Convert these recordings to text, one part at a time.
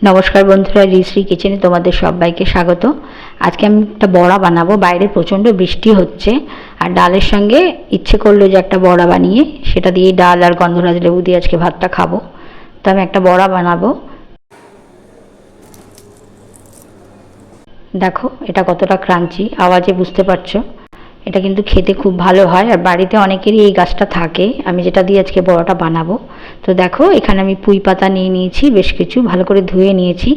নমস্কার বন্ধুরা, রিশ্রী কিচেনে তোমাদের সবাইকে স্বাগত। আজকে আমি একটা বড়া বানাবো। বাইরে প্রচণ্ড বৃষ্টি হচ্ছে আর ডালের সঙ্গে ইচ্ছে করলো যে একটা বড়া বানিয়ে সেটা দিয়ে ডাল আর গন্ধরাজ লেবু দিয়ে আজকে ভাতটা খাবো। তো আমি একটা বড়া বানাবো। দেখো এটা কতটা ক্রাঞ্চি, আওয়াজে বুঝতে পারছো। এটা কিন্তু খেতে খুব ভালো হয় আর বাড়িতে অনেকেরই এই গাছটা থাকে। আমি যেটা দিয়ে আজকে বড়াটা বানাবো। তো দেখো এখানে আমি পুঁই পাতা নিয়ে নিয়েছি, বেশ কিছু ভালো করে ধুয়ে নিয়েছি।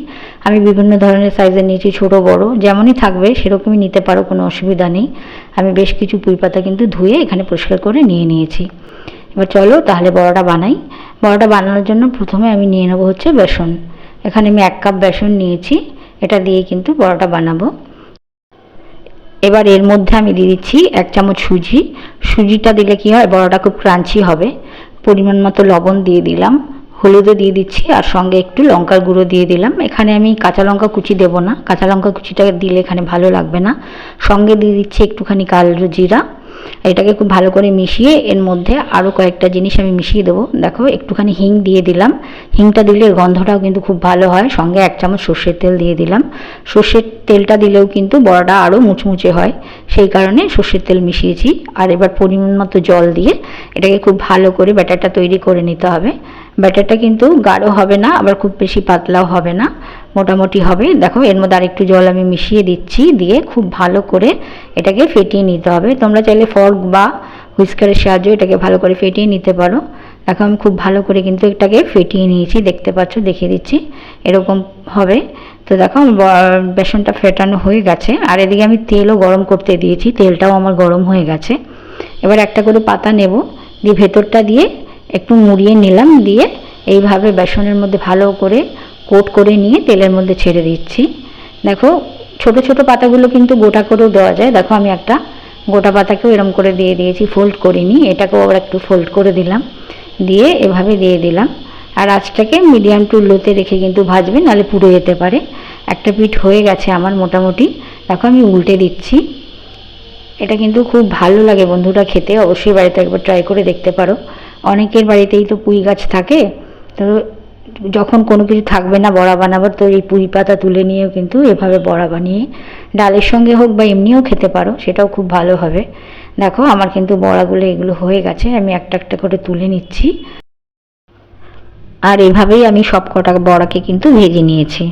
আমি বিভিন্ন ধরনের সাইজের নিয়েছি, ছোট বড় যেমনই থাকবে সেরকমই নিতে পারো, কোনো অসুবিধা নেই। আমি বেশ কিছু পুঁই পাতা কিন্তু ধুয়ে এখানে পরিষ্কার করে নিয়ে নিয়েছি। এবার চলো তাহলে বড়াটা বানাই। বড়াটা বানানোর জন্য প্রথমে আমি নিয়ে নেবো হচ্ছে বেসন। এখানে আমি 1 কাপ বেসন নিয়েছি, এটা দিয়ে কিন্তু বড়াটা বানাবো। এবার এর মধ্যে আমি দিয়ে দিচ্ছি 1 চামচ সুজি। সুজিটা দিলে কি হয়, বড়াটা খুব ক্রাঞ্চি হবে। পরিমাণ মতো লবণ দিয়ে দিলাম, হলুদও দিয়ে দিচ্ছি আর সঙ্গে একটু লঙ্কার গুঁড়ো দিয়ে দিলাম। এখানে আমি কাঁচা লঙ্কা কুচি দেবো না, কাঁচা লঙ্কা কুচিটা দিলে এখানে ভালো লাগবে না। সঙ্গে দিয়ে দিচ্ছি একটুখানি কালো জিরা। এটাকে খুব ভালো করে মিশিয়ে এর মধ্যে আরও কয়েকটা জিনিস আমি মিশিয়ে দেবো। দেখো একটুখানি হিং দিয়ে দিলাম, হিংটা দিলে গন্ধটাও কিন্তু খুব ভালো হয়। সঙ্গে 1 চামচ সর্ষের তেল দিয়ে দিলাম। সর্ষের তেলটা দিলেও কিন্তু বড়াটা আরও মুচমুচে হয়, সেই কারণে সর্ষের তেল মিশিয়েছি। আর এবার পরিমাণ মতো জল দিয়ে এটাকে খুব ভালো করে ব্যাটারটা তৈরি করে নিতে হবে। ব্যাটারটা কিন্তু গাঢ় হবে না, আবার খুব বেশি পাতলাও হবে না, মোটামুটি হবে। দেখো এর মধ্যে আরেকটু জল আমি মিশিয়ে দিচ্ছি, দিয়ে খুব ভালো করে এটাকে ফেটিয়ে নিতে হবে। তোমরা চাইলে ফর্ক বা হুইস্কারের সাহায্যে এটাকে ভালো করে ফেটিয়ে নিতে পারো। দেখো আমি খুব ভালো করে কিন্তু এটাকে ফেটিয়ে নিয়েছি, দেখতে পাচ্ছ, দেখিয়ে দিচ্ছি, এরকম হবে। তো দেখো বেসনটা ফেটানো হয়ে গেছে আর এদিকে আমি তেলও গরম করতে দিয়েছি, তেলটাও আমার গরম হয়ে গেছে। এবার একটা করে পাতা নেব, দিয়ে ভেতরটা দিয়ে একটু মুড়িয়ে নিলাম, দিয়ে এইভাবে বেসনের মধ্যে ভালো করে কোট করে নিয়ে তেলের মধ্যে ছেড়ে দিচ্ছি। দেখো ছোট ছোট পাতাগুলো কিন্তু গোটা করেও দেওয়া যায়। দেখো আমি একটা গোটা পাতাকেও এরম করে দিয়ে দিয়েছি, ফোল্ড করিনি, এটাকেও আবার একটু ফোল্ড করে দিলাম, দিয়ে এভাবে দিয়ে দিলাম। আর আঁচটাকে মিডিয়াম টু লোতে রেখে কিন্তু ভাজবে, নাহলে পুড়ে যেতে পারে। একটা পিঠ হয়ে গেছে আমার মোটামুটি, দেখো আমি উল্টে দিচ্ছি। এটা কিন্তু খুব ভালো লাগে বন্ধুরা খেতে, অবশ্যই বাড়িতে একবার ট্রাই করে দেখতে পারো। অনেকের বাড়িতেই তো পুঁই গাছ থাকে, তো যখন কোনো কিছু থাকবে না বড়া বানাবার, তো এই পুঁই পাতা তুলে নিয়েও কিন্তু এভাবে বড়া বানিয়ে ডালের সঙ্গে হোক বা এমনিও খেতে পারো, সেটাও খুব ভালো হবে। দেখো আমার কিন্তু বড়াগুলো এগুলো হয়ে গেছে, আমি একটা একটা করে তুলে নিচ্ছি। আর এভাবেই আমি সব কটা বড়াকে কিন্তু ভেজে নিয়েছি।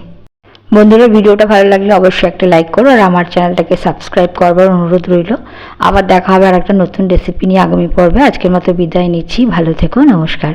বন্ধুরা ভিডিওটা ভালো লাগলে অবশ্যই একটা লাইক করো আর আমার চ্যানেলটাকে সাবস্ক্রাইব করবার অনুরোধ রইল। আবার দেখা হবে আর একটা নতুন রেসিপি নিয়ে আগামী পর্বে। আজকের মতো বিদায় নিচ্ছি, ভালো থেকো, নমস্কার।